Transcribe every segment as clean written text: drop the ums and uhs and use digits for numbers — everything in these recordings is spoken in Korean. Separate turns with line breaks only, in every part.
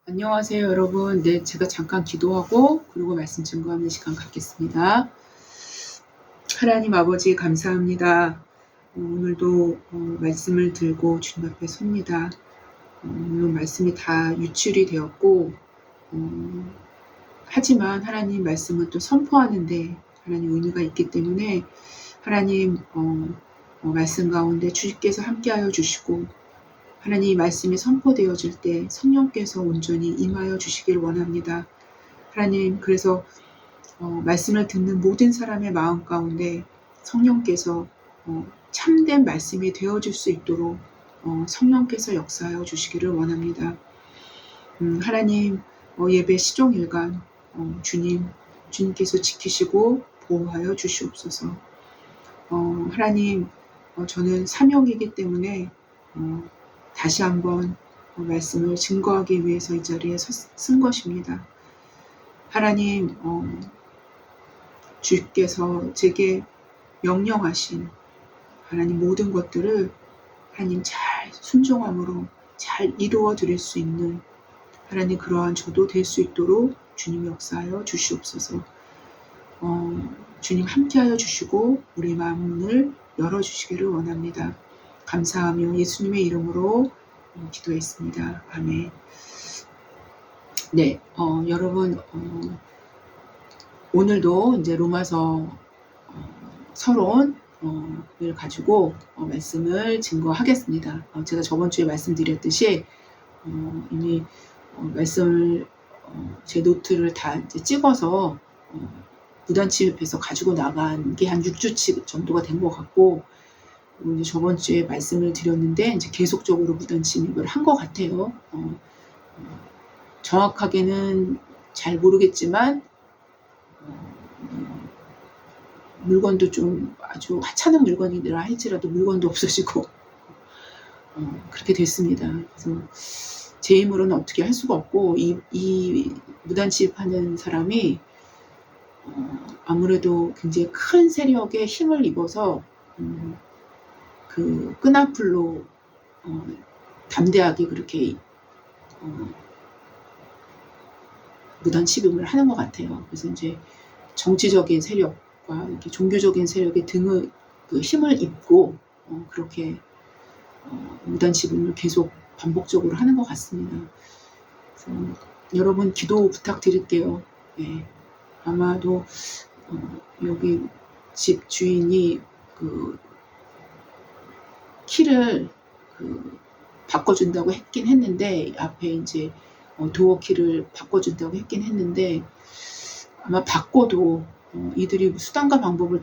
안녕하세요, 여러분. 네, 제가 잠깐 기도하고 그리고 말씀 증거하는 시간 갖겠습니다. 하나님 아버지 감사합니다. 오늘도 말씀을 들고 주님 앞에 섭니다. 물론 말씀이 다 유출이 되었고 하지만 하나님 말씀은 또 선포하는데 하나님 의미가 있기 때문에 하나님 말씀 가운데 주께서 함께하여 주시고 하나님 말씀이 선포되어질 때 성령께서 온전히 임하여 주시길 원합니다. 하나님, 그래서 말씀을 듣는 모든 사람의 마음 가운데 성령께서 참된 말씀이 되어질 수 있도록 성령께서 역사하여 주시기를 원합니다. 하나님, 예배 시종일관 주님께서 지키시고 보호하여 주시옵소서. 하나님, 저는 사명이기 때문에 다시 한번 말씀을 증거하기 위해서 이 자리에 쓴 것입니다. 하나님, 주께서 제게 명령하신 하나님 모든 것들을 하나님 잘 순종함으로 잘 이루어 드릴 수 있는 하나님 그러한 저도 될 수 있도록 주님 역사하여 주시옵소서. 주님 함께하여 주시고 우리 마음을 열어주시기를 원합니다. 감사하며 예수님의 이름으로 기도했습니다. 아멘. 네, 여러분 오늘도 이제 로마서 서론을 가지고 말씀을 증거하겠습니다. 제가 저번 주에 말씀드렸듯이 이미 말씀을 제 노트를 다 이제 찍어서 무단침입해서 가지고 나간 게 한 6주 정도가 된 것 같고, 이제 저번 주에 말씀을 드렸는데 이제 계속적으로 무단침입을 한 것 같아요. 정확하게는 잘 모르겠지만 물건도 좀 아주 하찮은 물건이라 할지라도 물건도 없어지고 그렇게 됐습니다. 그래서 제 힘으로는 어떻게 할 수가 없고 이 무단침입하는 사람이 아무래도 굉장히 큰 세력의 힘을 입어서 그 끈앞으로 담대하게 그렇게 무단침입을 하는 것 같아요. 그래서 이제 정치적인 세력과 이렇게 종교적인 세력의 등을 그 힘을 입고 그렇게 무단침입을 계속 반복적으로 하는 것 같습니다. 그래서 여러분 기도 부탁드릴게요. 네. 아마도 여기 집 주인이 그 키를 바꿔준다고 했긴 했는데, 앞에 이제 도어 키를 바꿔준다고 했긴 했는데, 아마 바꿔도 이들이 수단과 방법을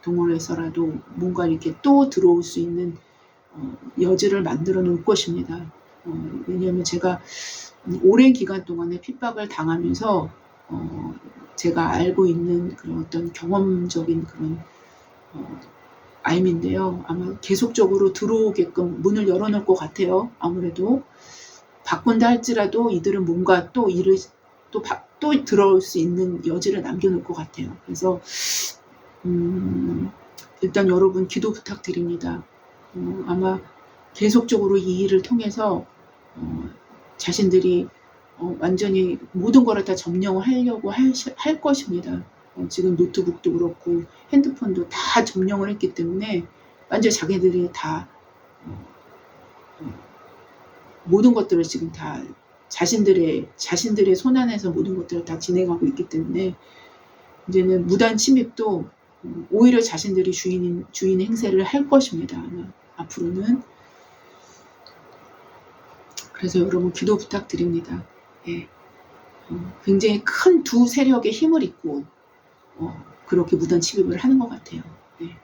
동원해서라도 뭔가 이렇게 또 들어올 수 있는 여지를 만들어 놓을 것입니다. 왜냐하면 제가 오랜 기간 동안에 핍박을 당하면서 제가 알고 있는 그런 어떤 경험적인 그런 아임인데요. 아마 계속적으로 들어오게끔 문을 열어놓을 것 같아요. 아무래도 바꾼다 할지라도 이들은 뭔가 또 일을 또 들어올 수 있는 여지를 남겨놓을 것 같아요. 그래서 일단 여러분 기도 부탁드립니다. 아마 계속적으로 이 일을 통해서 자신들이 완전히 모든 거를 다 점령을 하려고 할 것입니다. 지금 노트북도 그렇고 핸드폰도 다 점령을 했기 때문에 완전히 자기들이 다 모든 것들을 지금 다 자신들의 손 안에서 모든 것들을 다 진행하고 있기 때문에 이제는 무단 침입도 오히려 자신들이 주인 행세를 할 것입니다. 아마 앞으로는. 그래서 여러분 기도 부탁드립니다. 예. 굉장히 큰 두 세력의 힘을 입고 그렇게 무단 침입을 하는 것 같아요. 예.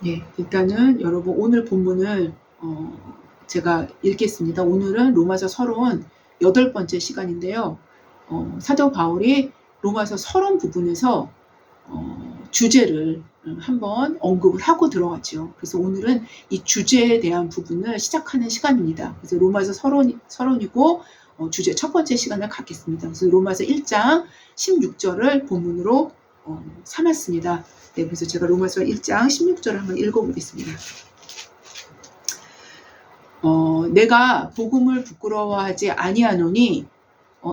예, 일단은 여러분 오늘 본문을 제가 읽겠습니다. 오늘은 로마서 서론 8번째 시간인데요. 사도 바울이 로마서 서론 부분에서 주제를 한번 언급을 하고 들어갔죠. 그래서 오늘은 이 주제에 대한 부분을 시작하는 시간입니다. 그래서 로마서 서론이고 주제 첫 번째 시간을 갖겠습니다. 그래서 로마서 1장 16절을 본문으로 삼았습니다. 네, 그래서 제가 로마서 1장 16절을 한번 읽어보겠습니다. 내가 복음을 부끄러워하지 아니하노니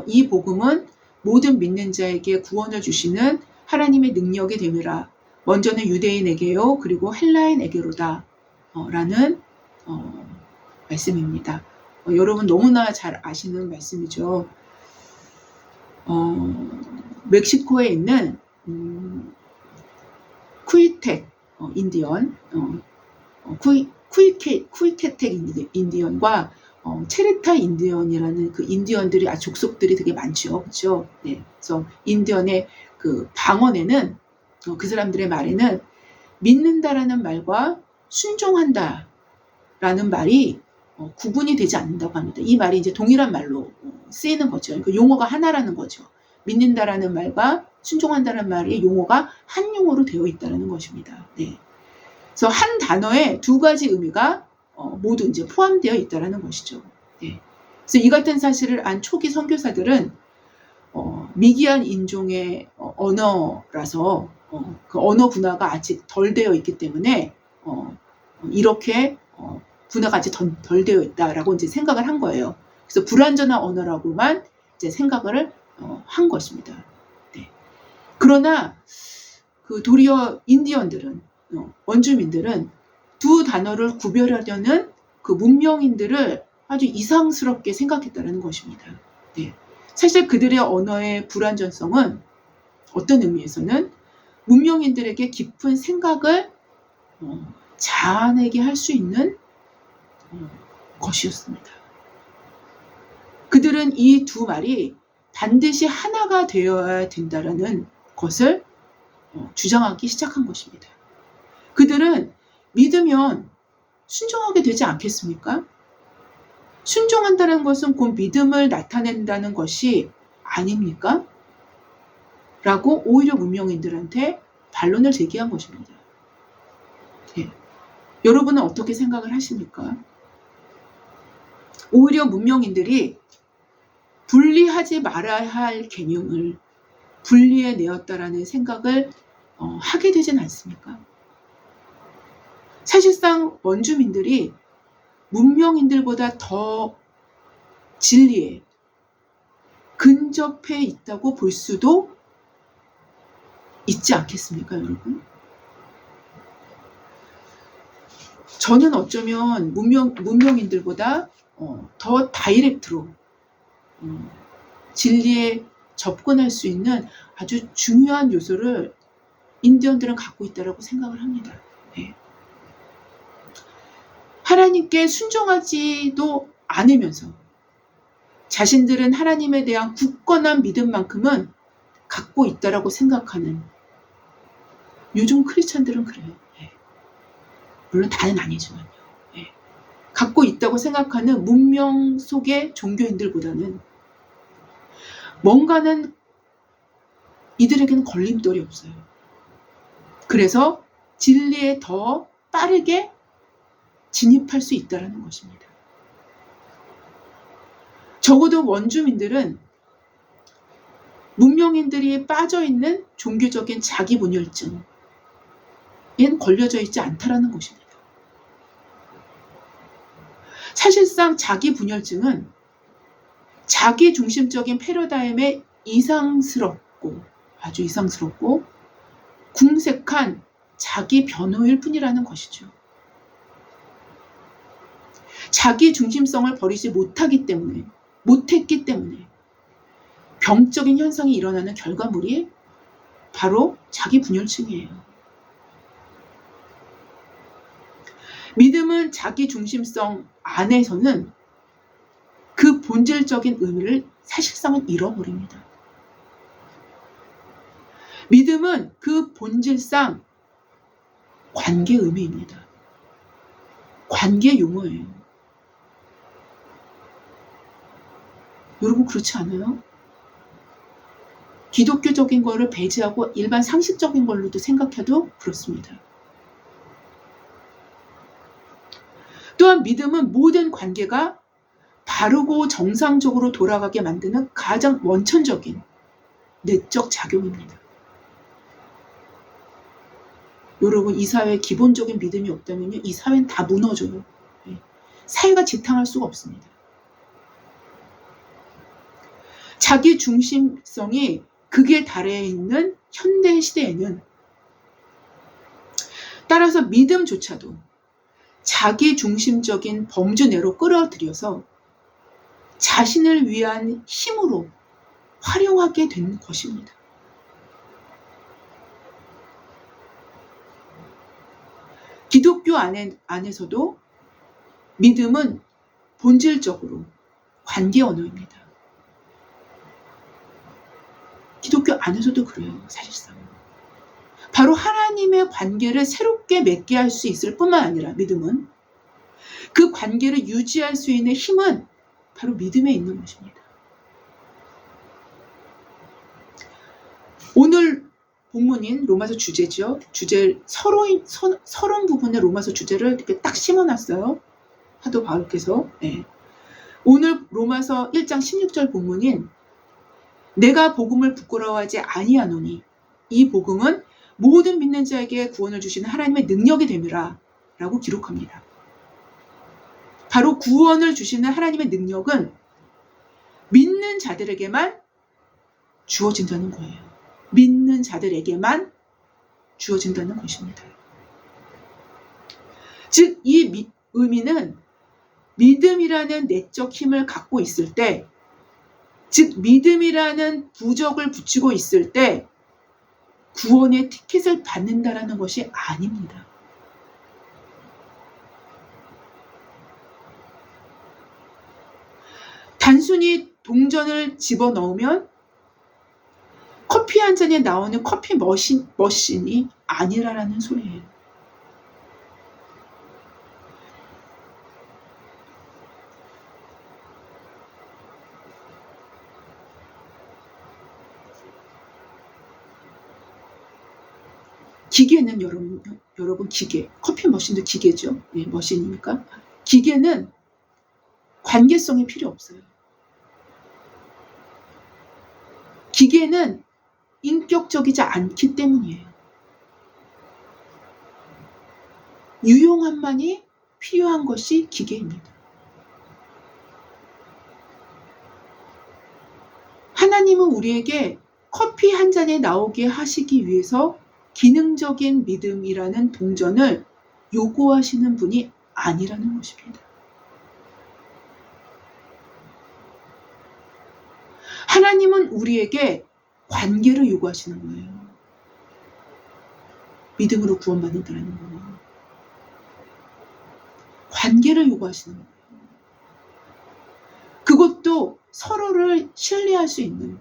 이 복음은 모든 믿는 자에게 구원을 주시는 하나님의 능력이 됨이라. 먼저는 유대인에게요 그리고 헬라인에게로다 라는 말씀입니다. 여러분 너무나 잘 아시는 말씀이죠. 멕시코에 있는 쿠이텍 인디언 쿠이케텍 인디언과 체레타 인디언이라는 그 인디언들이 족속들이 되게 많죠, 그렇죠? 네, 그래서 인디언의 그 방언에는 그 사람들의 말에는 믿는다라는 말과 순종한다라는 말이 구분이 되지 않는다고 합니다. 이 말이 이제 동일한 말로 쓰이는 거죠. 그러니까 용어가 하나라는 거죠. 믿는다라는 말과 순종한다는 말이 용어가 한 용어로 되어 있다는 것입니다. 네. 그래서 한 단어에 두 가지 의미가 모두 이제 포함되어 있다는 것이죠. 네. 그래서 이 같은 사실을 안 초기 선교사들은 미기한 인종의 언어라서 그 언어 분화가 아직 덜 되어 있기 때문에 이렇게 분화가 아직 덜 되어 있다라고 이제 생각을 한 거예요. 그래서 불완전한 언어라고만 이제 생각을 한 것입니다. 네. 그러나 그 도리어 인디언들은 원주민들은 두 단어를 구별하려는 그 문명인들을 아주 이상스럽게 생각했다는 것입니다. 네. 사실 그들의 언어의 불완전성은 어떤 의미에서는 문명인들에게 깊은 생각을 자아내게 할 수 있는 것이었습니다. 그들은 이 두 말이 반드시 하나가 되어야 된다라는 것을 주장하기 시작한 것입니다. 그들은 믿으면 순종하게 되지 않겠습니까? 순종한다는 것은 곧 믿음을 나타낸다는 것이 아닙니까? 라고 오히려 문명인들한테 반론을 제기한 것입니다. 네. 여러분은 어떻게 생각을 하십니까? 오히려 문명인들이 분리하지 말아야 할 개념을 분리해내었다라는 생각을 하게 되진 않습니까? 사실상 원주민들이 문명인들보다 더 진리에 근접해 있다고 볼 수도 있지 않겠습니까, 여러분? 저는 어쩌면 문명인들보다 더 다이렉트로 진리에 접근할 수 있는 아주 중요한 요소를 인디언들은 갖고 있다고 생각을 합니다. 네. 하나님께 순종하지도 않으면서 자신들은 하나님에 대한 굳건한 믿음만큼은 갖고 있다고 생각하는 요즘 크리스찬들은 그래요. 네. 물론 다는 아니지만요. 네. 갖고 있다고 생각하는 문명 속의 종교인들보다는 뭔가는 이들에게는 걸림돌이 없어요. 그래서 진리에 더 빠르게 진입할 수 있다는 것입니다. 적어도 원주민들은 문명인들이 빠져있는 종교적인 자기분열증엔 걸려져 있지 않다는 것입니다. 사실상 자기분열증은 자기중심적인 패러다임에 아주 이상스럽고 궁색한 자기 변호일 뿐이라는 것이죠. 자기 중심성을 버리지 못했기 때문에 병적인 현상이 일어나는 결과물이 바로 자기 분열증이에요. 믿음은 자기 중심성 안에서는 그 본질적인 의미를 사실상은 잃어버립니다. 믿음은 그 본질상 관계 의미입니다. 관계 용어예요. 여러분 그렇지 않아요? 기독교적인 거를 배제하고 일반 상식적인 걸로도 생각해도 그렇습니다. 또한 믿음은 모든 관계가 바르고 정상적으로 돌아가게 만드는 가장 원천적인 내적 작용입니다. 여러분 이 사회에 기본적인 믿음이 없다면요, 이 사회는 다 무너져요. 사회가 지탕할 수가 없습니다. 자기 중심성이 극에 달해 있는 현대 시대에는 따라서 믿음조차도 자기 중심적인 범주내로 끌어들여서 자신을 위한 힘으로 활용하게 된 것입니다. 기독교 안에서도 믿음은 본질적으로 관계 언어입니다. 기독교 안에서도 그래요, 사실상. 바로 하나님의 관계를 새롭게 맺게 할 수 있을 뿐만 아니라 믿음은 그 관계를 유지할 수 있는 힘은 바로 믿음에 있는 것입니다. 오늘 본문인 로마서 주제죠. 서론 부분의 로마서 주제를 이렇게 딱 심어놨어요. 사도 바울께서. 네. 오늘 로마서 1장 16절 본문인 내가 복음을 부끄러워하지 아니하노니 이 복음은 모든 믿는 자에게 구원을 주시는 하나님의 능력이 됨이라 라고 기록합니다. 바로 구원을 주시는 하나님의 능력은 믿는 자들에게만 주어진다는 거예요. 믿는 자들에게만 주어진다는 것입니다. 즉, 이 의미는 믿음이라는 내적 힘을 갖고 있을 때, 즉 믿음이라는 부적을 붙이고 있을 때 구원의 티켓을 받는다라는 것이 아닙니다. 단순히 동전을 집어넣으면 커피 한 잔에 나오는 커피 머신이 아니라는 소리예요. 기계는 여러분 기계, 커피 머신도 기계죠. 네, 머신이니까. 기계는 관계성이 필요 없어요. 기계는 인격적이지 않기 때문이에요. 유용함만이 필요한 것이 기계입니다. 하나님은 우리에게 커피 한 잔에 나오게 하시기 위해서 기능적인 믿음이라는 동전을 요구하시는 분이 아니라는 것입니다. 하나님은 우리에게 관계를 요구하시는 거예요. 믿음으로 구원받는다는 거예요. 관계를 요구하시는 거예요. 그것도 서로를 신뢰할 수 있는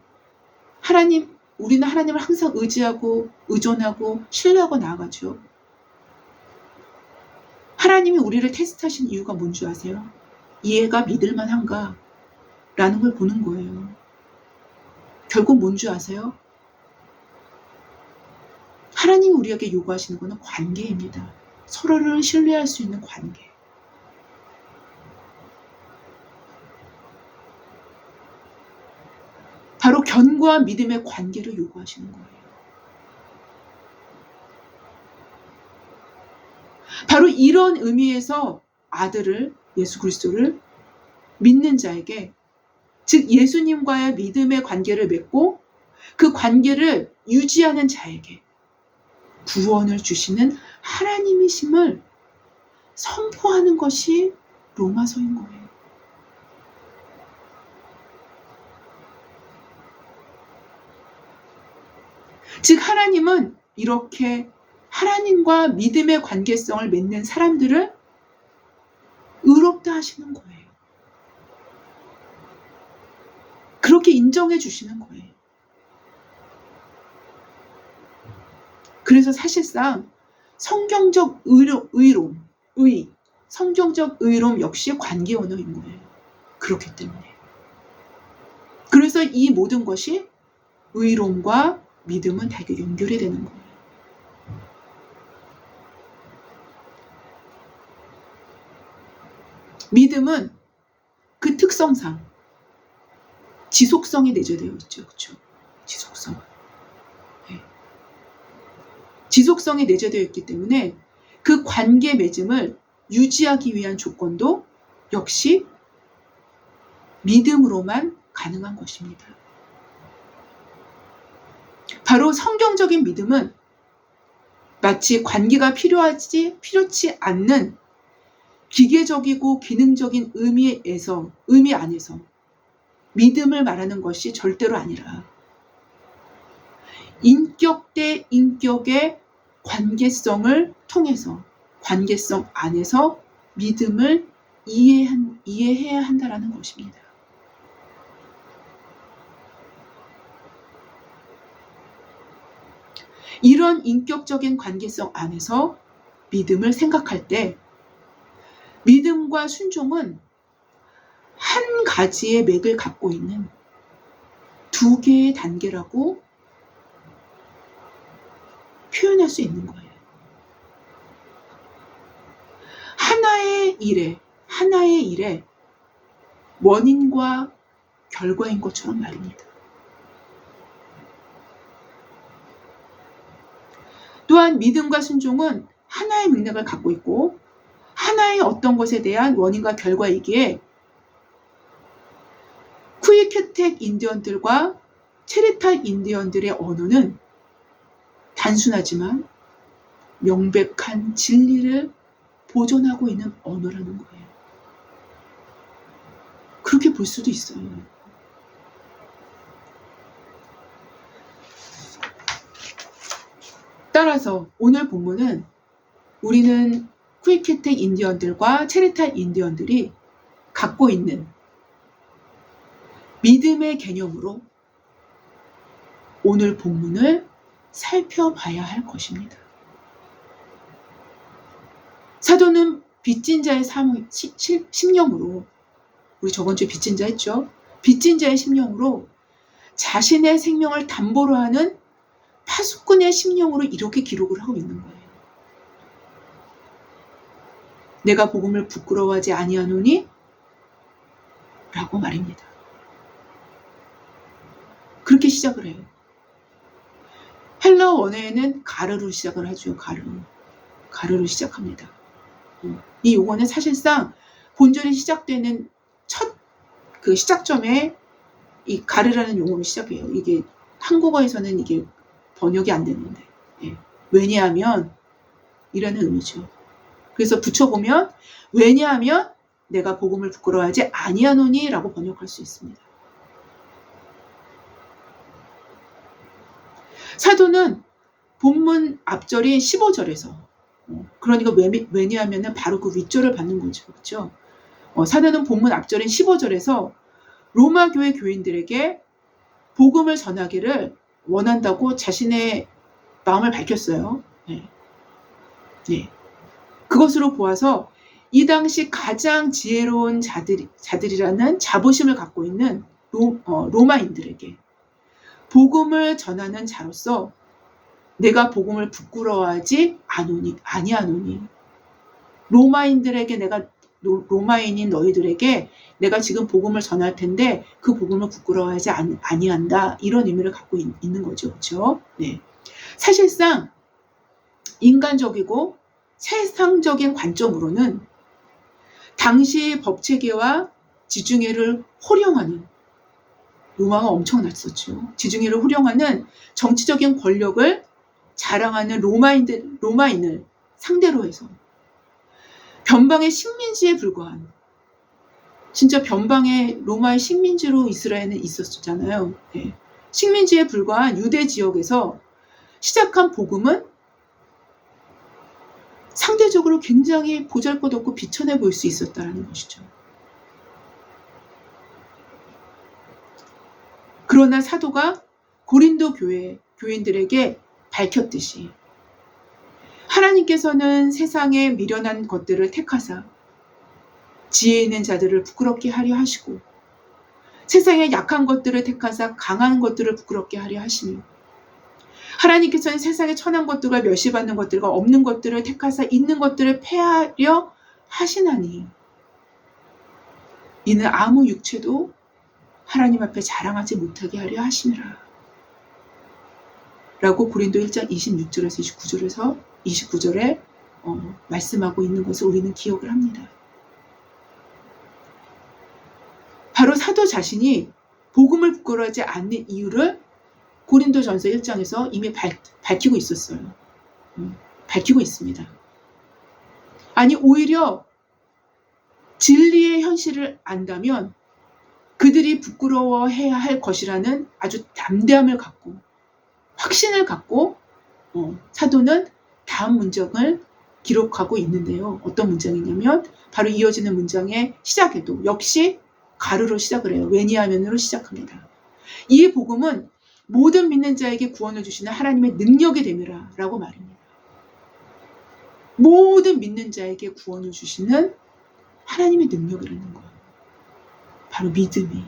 우리는 하나님을 항상 의지하고 의존하고 신뢰하고 나아가죠. 하나님이 우리를 테스트하신 이유가 뭔지 아세요? 얘가 믿을만한가? 라는 걸 보는 거예요. 결국 뭔지 아세요? 하나님이 우리에게 요구하시는 것은 관계입니다. 서로를 신뢰할 수 있는 관계. 바로 견고와 믿음의 관계를 요구하시는 거예요. 바로 이런 의미에서 아들을, 예수 그리스도를 믿는 자에게, 즉 예수님과의 믿음의 관계를 맺고 그 관계를 유지하는 자에게 구원을 주시는 하나님이심을 선포하는 것이 로마서인 거예요. 즉 하나님은 이렇게 하나님과 믿음의 관계성을 맺는 사람들을 의롭다 하시는 거예요. 그렇게 인정해 주시는 거예요. 그래서 사실상 성경적 성경적 의로움 역시 관계 언어인 거예요. 그렇기 때문에. 그래서 이 모든 것이 의로움과 믿음은 다 이렇게 연결이 되는 거예요. 믿음은 그 특성상 지속성이 내재되어 있죠. 그렇죠? 지속성. 네. 지속성이 내재되어 있기 때문에 그 관계 맺음을 유지하기 위한 조건도 역시 믿음으로만 가능한 것입니다. 바로 성경적인 믿음은 마치 관계가 필요치 않는 기계적이고 기능적인 의미 안에서 믿음을 말하는 것이 절대로 아니라 인격 대 인격의 관계성을 통해서 관계성 안에서 믿음을 이해해야 한다는 것입니다. 이런 인격적인 관계성 안에서 믿음을 생각할 때 믿음과 순종은 한 가지의 맥을 갖고 있는 두 개의 단계라고 표현할 수 있는 거예요. 하나의 일에 원인과 결과인 것처럼 말입니다. 또한 믿음과 순종은 하나의 맥락을 갖고 있고 하나의 어떤 것에 대한 원인과 결과이기에 쿠이큐텍 인디언들과 체르탈 인디언들의 언어는 단순하지만 명백한 진리를 보존하고 있는 언어라는 거예요. 그렇게 볼 수도 있어요. 따라서 오늘 본문은 우리는 쿠이큐텍 인디언들과 체르탈 인디언들이 갖고 있는 믿음의 개념으로 오늘 본문을 살펴봐야 할 것입니다. 사도는 빚진 자의 심령으로, 우리 저번주에 빚진 자 했죠? 빚진 자의 심령으로 자신의 생명을 담보로 하는 파수꾼의 심령으로 이렇게 기록을 하고 있는 거예요. 내가 복음을 부끄러워하지 아니하노니? 라고 말입니다. 그렇게 시작을 해요. 헬라어 원어에는 가르로 시작을 하죠. 가르로 시작합니다. 이 용어는 사실상 본절이 시작되는 첫 그 시작점에 이 가르라는 용어로 시작해요. 이게 한국어에서는 이게 번역이 안 되는데, 왜냐하면 이라는 의미죠. 그래서 붙여보면 왜냐하면 내가 복음을 부끄러워하지 아니하노니 라고 번역할 수 있습니다. 사도는 본문 앞절인 15절에서 그러니까 왜냐하면 바로 그 윗절을 받는 거죠. 그렇죠? 사도는 본문 앞절인 15절에서 로마 교회 교인들에게 복음을 전하기를 원한다고 자신의 마음을 밝혔어요. 그것으로 보아서 이 당시 가장 지혜로운 자들이라는 자부심을 갖고 있는 로마인들에게 복음을 전하는 자로서 내가 복음을 부끄러워하지 아니하노니 로마인들에게 로마인인 너희들에게 내가 지금 복음을 전할 텐데 그 복음을 부끄러워하지 아니한다, 이런 의미를 갖고 있는 거죠. 그렇죠? 사실상 인간적이고 세상적인 관점으로는 당시 법체계와 지중해를 호령하는, 로마가 엄청났었죠. 지중해를 호령하는 정치적인 권력을 자랑하는 로마인을 상대로 해서 변방의 식민지에 불과한, 진짜 변방의 로마의 식민지로 이스라엘은 있었잖아요. 식민지에 불과한 유대 지역에서 시작한 복음은 상대적으로 굉장히 보잘것없고 비천해 보일 수 있었다는 것이죠. 그러나 사도가 고린도 교인들에게 밝혔듯이 하나님께서는 세상에 미련한 것들을 택하사 지혜 있는 자들을 부끄럽게 하려 하시고 세상에 약한 것들을 택하사 강한 것들을 부끄럽게 하려 하시며 하나님께서는 세상에 천한 것들과 멸시받는 것들과 없는 것들을 택하사 있는 것들을 폐하려 하시나니 이는 아무 육체도 하나님 앞에 자랑하지 못하게 하려 하시니라 라고 고린도 1장 26절에서 29절에 말씀하고 있는 것을 우리는 기억을 합니다. 바로 사도 자신이 복음을 부끄러워하지 않는 이유를 고린도전서 1장에서 이미 밝히고 있었어요. 밝히고 있습니다. 아니 오히려 진리의 현실을 안다면 그들이 부끄러워해야 할 것이라는 아주 담대함을 갖고 확신을 갖고 사도는 다음 문장을 기록하고 있는데요. 어떤 문장이냐면 바로 이어지는 문장의 시작에도 역시 가르로 시작을 해요. 왜냐하면으로 시작합니다. 이 복음은 모든 믿는 자에게 구원을 주시는 하나님의 능력이 됨이라 라고 말입니다. 모든 믿는 자에게 구원을 주시는 하나님의 능력이라는 거예요. 바로 믿음이.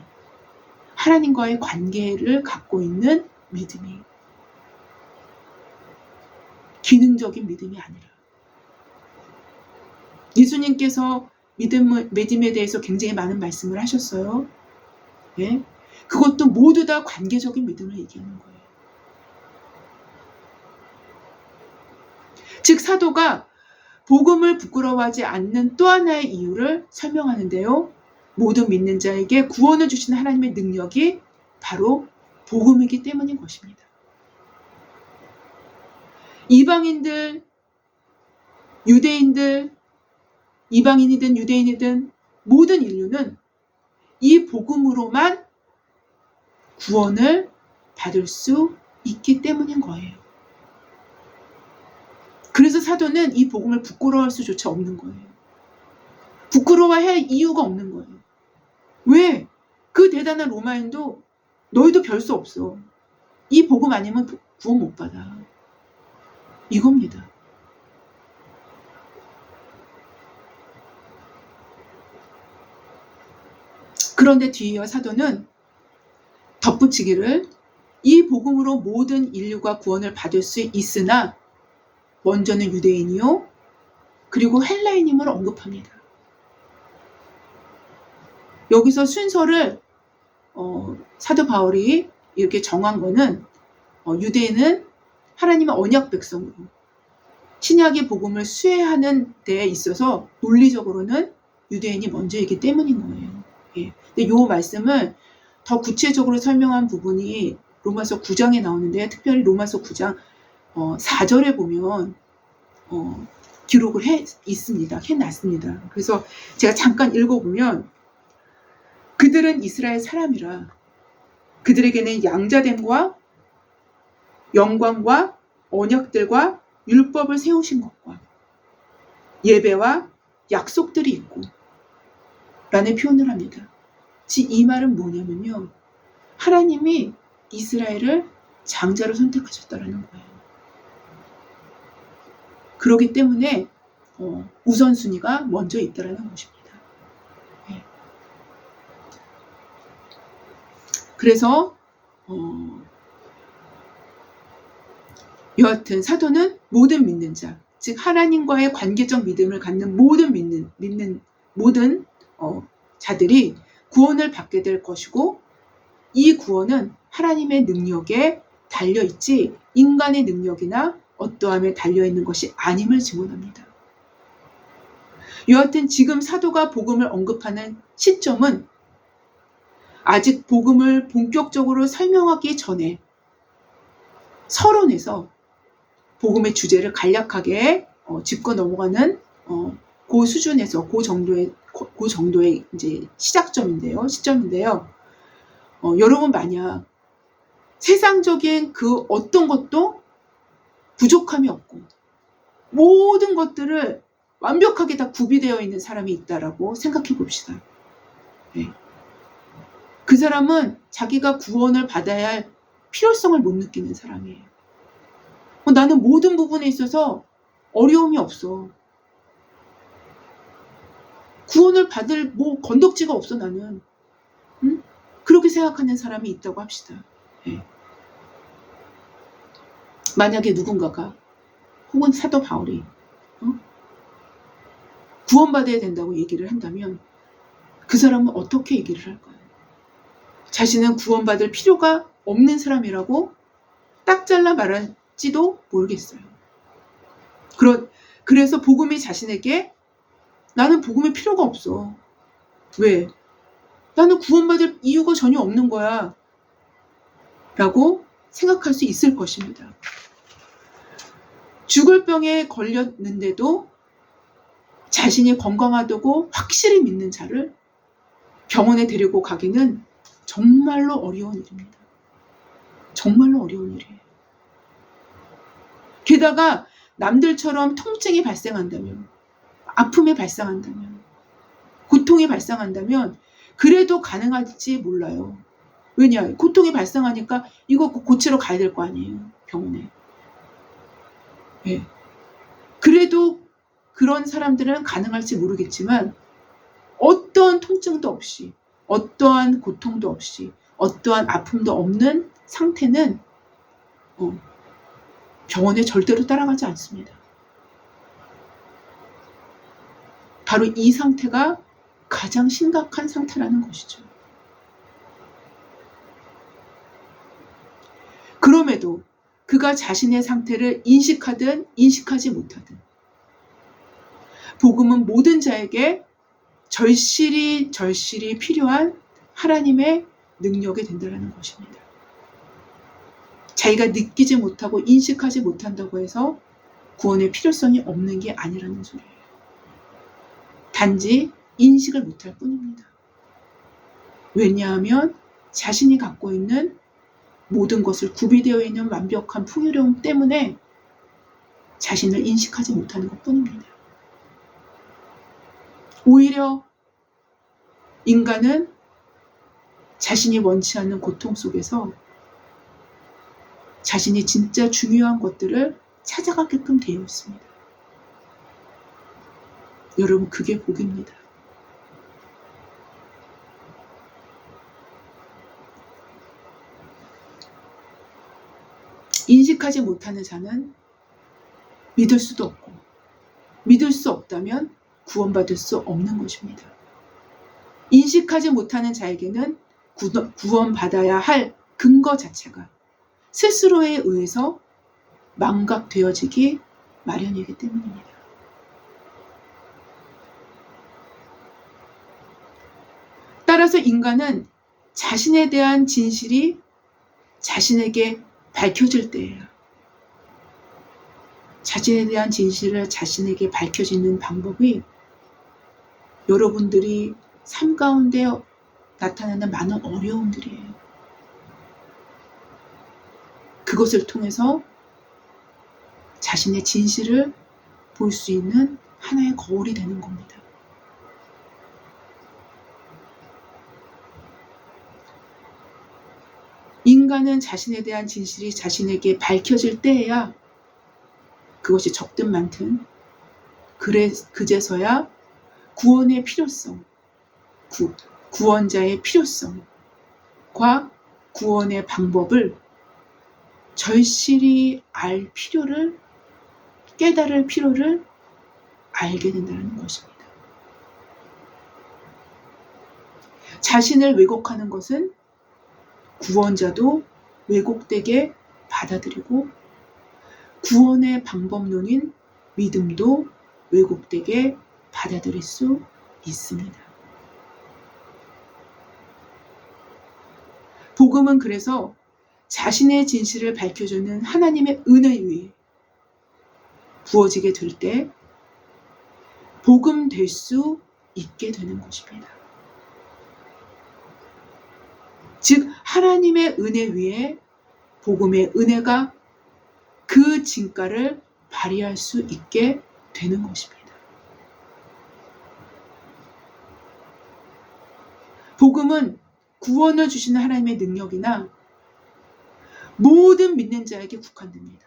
하나님과의 관계를 갖고 있는 믿음이. 기능적인 믿음이 아니라. 예수님께서 믿음에 대해서 굉장히 많은 말씀을 하셨어요. 네? 그것도 모두 다 관계적인 믿음을 얘기하는 거예요. 즉 사도가 복음을 부끄러워하지 않는 또 하나의 이유를 설명하는데요. 모든 믿는 자에게 구원을 주시는 하나님의 능력이 바로 복음이기 때문인 것입니다. 이방인들, 유대인들, 이방인이든 유대인이든 모든 인류는 이 복음으로만 구원을 받을 수 있기 때문인 거예요. 그래서 사도는 이 복음을 부끄러워할 수조차 없는 거예요. 부끄러워할 이유가 없는 거예요. 왜? 그 대단한 로마인도 너희도 별 수 없어. 이 복음 아니면 구원 못 받아. 이겁니다. 그런데 뒤이어 사도는 덧붙이기를 이 복음으로 모든 인류가 구원을 받을 수 있으나 먼저는 유대인이요 그리고 헬라인임을 언급합니다. 여기서 순서를 사도 바울이 이렇게 정한 거는 유대인은 하나님의 언약 백성으로 신약의 복음을 수혜하는 데에 있어서 논리적으로는 유대인이 먼저이기 때문인 거예요. 예. 근데 이 말씀을 더 구체적으로 설명한 부분이 로마서 9장에 나오는데 특별히 로마서 9장 4절에 보면 기록을 해놨습니다. 그래서 제가 잠깐 읽어보면 그들은 이스라엘 사람이라 그들에게는 양자됨과 영광과 언약들과 율법을 세우신 것과 예배와 약속들이 있고 라는 표현을 합니다. 즉 이 말은 뭐냐면요. 하나님이 이스라엘을 장자로 선택하셨다라는 거예요. 그렇기 때문에 우선순위가 먼저 있다라는 것입니다. 네. 그래서 여하튼 사도는 모든 믿는 자, 즉 하나님과의 관계적 믿음을 갖는 모든 자들이 구원을 받게 될 것이고 이 구원은 하나님의 능력에 달려있지 인간의 능력이나 어떠함에 달려있는 것이 아님을 증언합니다. 여하튼 지금 사도가 복음을 언급하는 시점은 아직 복음을 본격적으로 설명하기 전에 서론에서 복음의 주제를 간략하게 짚고 넘어가는 그 수준에서 그 정도의 이제 시점인데요. 여러분 만약 세상적인 그 어떤 것도 부족함이 없고 모든 것들을 완벽하게 다 구비되어 있는 사람이 있다라고 생각해 봅시다. 네. 그 사람은 자기가 구원을 받아야 할 필요성을 못 느끼는 사람이에요. 나는 모든 부분에 있어서 어려움이 없어. 구원을 받을 건덕지가 없어 나는. 응? 그렇게 생각하는 사람이 있다고 합시다. 네. 만약에 누군가가 혹은 사도 바울이 구원받아야 된다고 얘기를 한다면 그 사람은 어떻게 얘기를 할까요? 자신은 구원받을 필요가 없는 사람이라고 딱 잘라 말할지도 모르겠어요. 그래서 복음이 자신에게 나는 복음의 필요가 없어. 왜? 나는 구원받을 이유가 전혀 없는 거야 라고 생각할 수 있을 것입니다. 죽을 병에 걸렸는데도 자신이 건강하다고 확실히 믿는 자를 병원에 데리고 가기는 정말로 어려운 일입니다. 정말로 어려운 일이에요. 게다가 남들처럼 통증이 발생한다면, 아픔이 발생한다면, 고통이 발생한다면 그래도 가능할지 몰라요. 왜냐? 고통이 발생하니까 이거 고치러 가야 될 거 아니에요. 병원에. 네. 그래도 그런 사람들은 가능할지 모르겠지만 어떠한 통증도 없이, 어떠한 고통도 없이, 어떠한 아픔도 없는 상태는 병원에 절대로 따라가지 않습니다. 바로 이 상태가 가장 심각한 상태라는 것이죠. 그럼에도 그가 자신의 상태를 인식하든 인식하지 못하든 복음은 모든 자에게 절실히 필요한 하나님의 능력이 된다는 것입니다. 자기가 느끼지 못하고 인식하지 못한다고 해서 구원의 필요성이 없는 게 아니라는 소리예요. 단지 인식을 못할 뿐입니다. 왜냐하면 자신이 갖고 있는 모든 것을 구비되어 있는 완벽한 풍요로움 때문에 자신을 인식하지 못하는 것 뿐입니다. 오히려 인간은 자신이 원치 않는 고통 속에서 자신이 진짜 중요한 것들을 찾아가게끔 되어 있습니다. 여러분, 그게 복입니다. 인식하지 못하는 자는 믿을 수도 없고, 믿을 수 없다면 구원받을 수 없는 것입니다. 인식하지 못하는 자에게는 구원받아야 할 근거 자체가 스스로에 의해서 망각되어지기 마련이기 때문입니다. 따라서 인간은 자신에 대한 진실이 자신에게 밝혀질 때예요. 자신에 대한 진실을 자신에게 밝혀지는 방법이 여러분들이 삶 가운데 나타나는 많은 어려움들이에요. 그것을 통해서 자신의 진실을 볼 수 있는 하나의 거울이 되는 겁니다. 인간은 자신에 대한 진실이 자신에게 밝혀질 때에야 그것이 적든 많든 그제서야 구원의 필요성, 구원자의 필요성과 구원의 방법을 절실히 알 필요를, 깨달을 필요를 알게 된다는 것입니다. 자신을 왜곡하는 것은 구원자도 왜곡되게 받아들이고 구원의 방법론인 믿음도 왜곡되게 받아들일 수 있습니다. 복음은 그래서 자신의 진실을 밝혀주는 하나님의 은혜 위에 부어지게 될 때 복음 될 수 있게 되는 것입니다. 즉 하나님의 은혜 위에 복음의 은혜가 그 진가를 발휘할 수 있게 되는 것입니다. 복음은 구원을 주시는 하나님의 능력이나 모든 믿는 자에게 국한됩니다.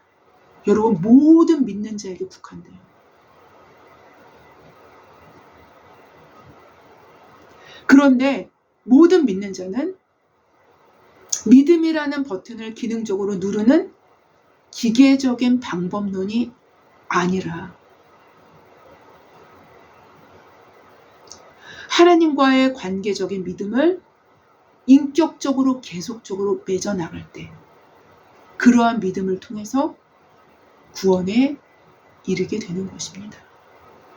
여러분, 모든 믿는 자에게 국한돼요. 그런데 모든 믿는 자는 믿음이라는 버튼을 기능적으로 누르는 기계적인 방법론이 아니라 하나님과의 관계적인 믿음을 인격적으로 계속적으로 맺어 나갈 때 그러한 믿음을 통해서 구원에 이르게 되는 것입니다.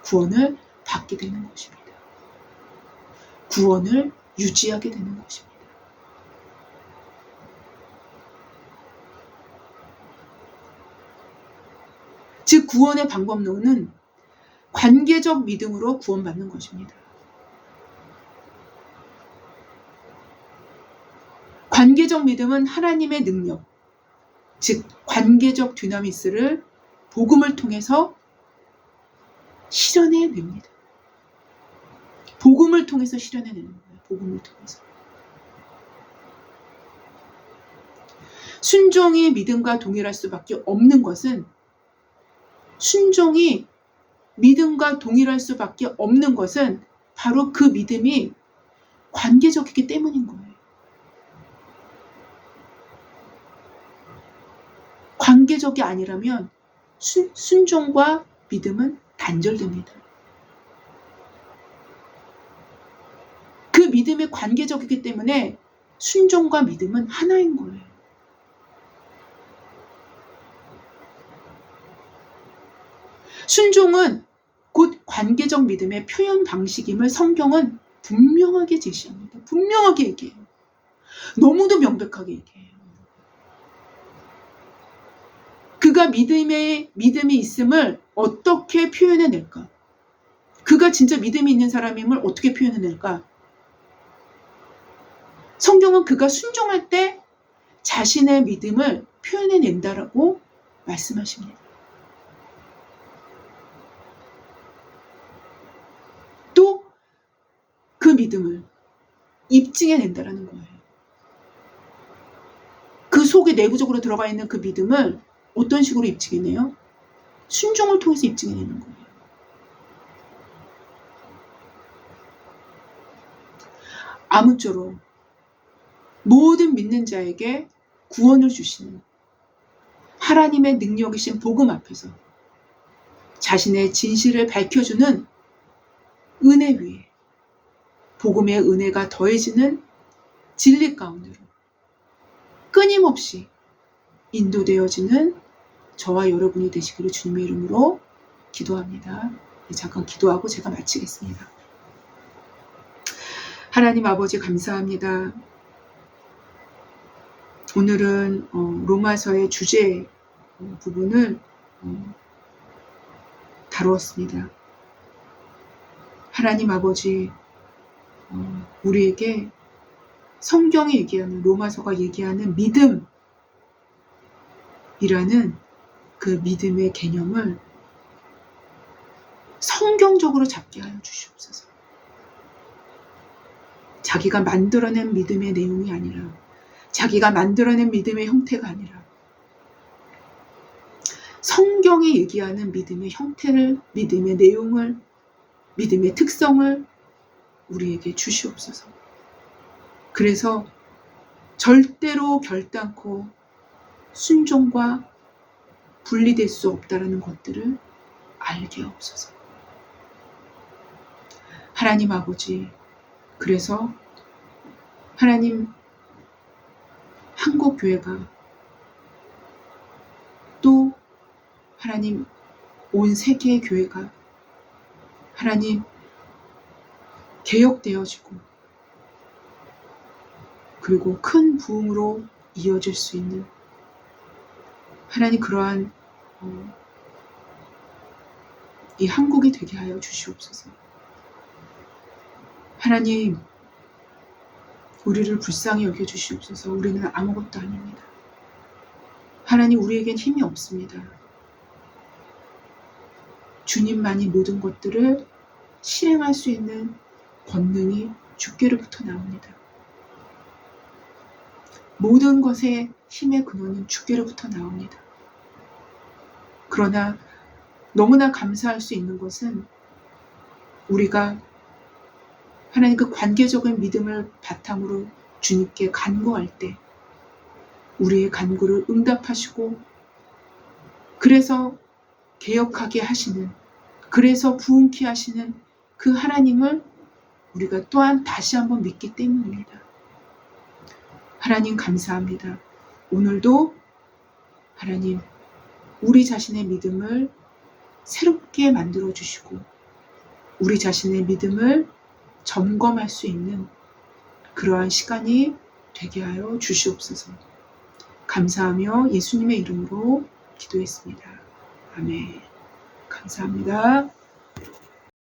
구원을 받게 되는 것입니다. 구원을 유지하게 되는 것입니다. 즉 구원의 방법론은 관계적 믿음으로 구원받는 것입니다. 관계적 믿음은 하나님의 능력, 즉 관계적 dynamis를 복음을 통해서 실현해냅니다. 복음을 통해서 실현해내는 거예요. 복음을 통해서. 순종이 믿음과 동일할 수밖에 없는 것은 순종이 믿음과 동일할 수밖에 없는 것은 바로 그 믿음이 관계적이기 때문인 거예요. 관계적이 아니라면 순종과 믿음은 단절됩니다. 그 믿음이 관계적이기 때문에 순종과 믿음은 하나인 거예요. 순종은 곧 관계적 믿음의 표현 방식임을 성경은 분명하게 제시합니다. 분명하게 얘기해요. 너무도 명백하게 얘기해요. 그가 믿음이 있음을 어떻게 표현해낼까? 그가 진짜 믿음이 있는 사람임을 어떻게 표현해낼까? 성경은 그가 순종할 때 자신의 믿음을 표현해낸다라고 말씀하십니다. 또 그 믿음을 입증해낸다라는 거예요. 그 속에 내부적으로 들어가 있는 그 믿음을 어떤 식으로 입증해내요? 순종을 통해서 입증해내는 거예요. 아무쪼록 모든 믿는 자에게 구원을 주시는 하나님의 능력이신 복음 앞에서 자신의 진실을 밝혀주는 은혜 위에 복음의 은혜가 더해지는 진리 가운데로 끊임없이 인도되어지는 저와 여러분이 되시기를 주님의 이름으로 기도합니다. 잠깐 기도하고 제가 마치겠습니다. 하나님 아버지 감사합니다. 오늘은 로마서의 주제 부분을 다루었습니다. 하나님 아버지, 우리에게 성경이 얘기하는, 로마서가 얘기하는 믿음이라는 그 믿음의 개념을 성경적으로 잡게 하여 주시옵소서. 자기가 만들어낸 믿음의 내용이 아니라, 자기가 만들어낸 믿음의 형태가 아니라 성경이 얘기하는 믿음의 형태를, 믿음의 내용을, 믿음의 특성을 우리에게 주시옵소서. 그래서 절대로 결단코 순종과 분리될 수 없다는 것들을 알게 하옵소서. 하나님 아버지, 그래서 하나님 한국교회가 또 하나님 온 세계의 교회가 하나님 개혁되어지고 그리고 큰 부흥으로 이어질 수 있는 하나님 그러한 이 한국이 되게 하여 주시옵소서. 하나님 우리를 불쌍히 여겨주시옵소서. 우리는 아무것도 아닙니다. 하나님 우리에겐 힘이 없습니다. 주님만이 모든 것들을 실행할 수 있는 권능이 주께로부터 나옵니다. 모든 것의 힘의 근원은 주께로부터 나옵니다. 그러나 너무나 감사할 수 있는 것은 우리가 하나님 그 관계적인 믿음을 바탕으로 주님께 간구할 때 우리의 간구를 응답하시고 그래서 개혁하게 하시는, 그래서 부흥케 하시는 그 하나님을 우리가 또한 다시 한번 믿기 때문입니다. 하나님 감사합니다. 오늘도 하나님 우리 자신의 믿음을 새롭게 만들어 주시고 우리 자신의 믿음을 점검할 수 있는 그러한 시간이 되게 하여 주시옵소서. 감사하며 예수님의 이름으로 기도했습니다. 아멘. 감사합니다.